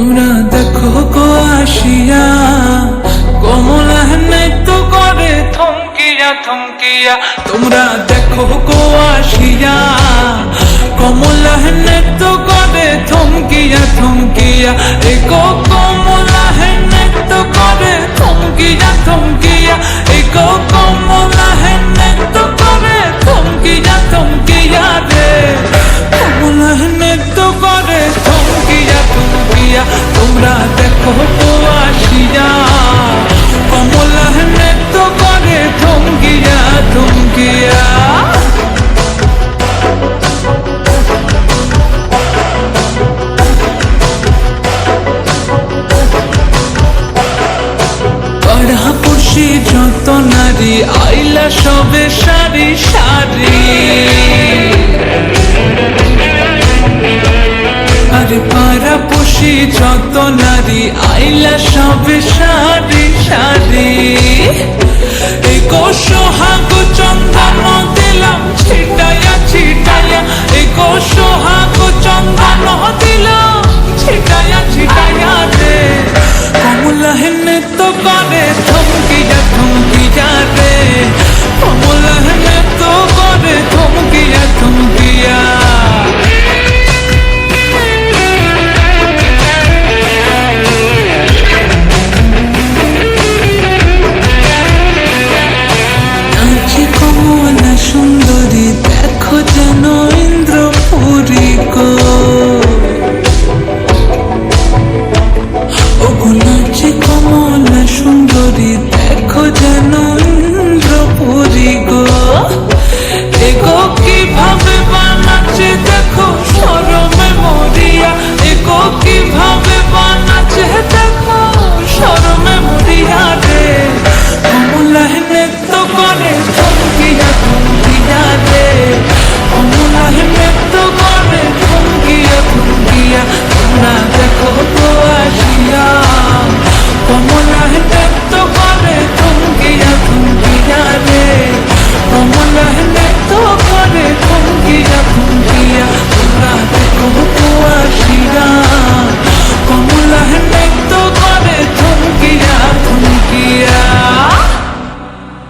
তোমরা দেখো গো আসিয়া কমলা নৃত্য করে থমকিয়া থমকিয়া। তোমরা দেখো গো আসিয়া কমলা নৃত্য করে থমকিয়া থমকিয়া। এ গো কমলা নৃত্য করে থমকিয়া থমকিয়া। এ গো কমলা নৃত্য করে থমকিয়া থমকিয়া রে। কমলা নৃত্য করে থমকিয়া থমকিয়া। তোমরা দেখো গো আসিয়া কমলা নৃত্য করে থমকিয়া থমকিয়া। পাড়াপড়শি যত নারী আইলা সবে সারি সারি। আরে পাড়াপড়শি যত নারী আইলা সবে সারি সারি। এই গো সোহাগ চন্দন দিলাম ছিটাইয়া ছিটাইয়া। এই গো সোহাগ চন্দন দিলাম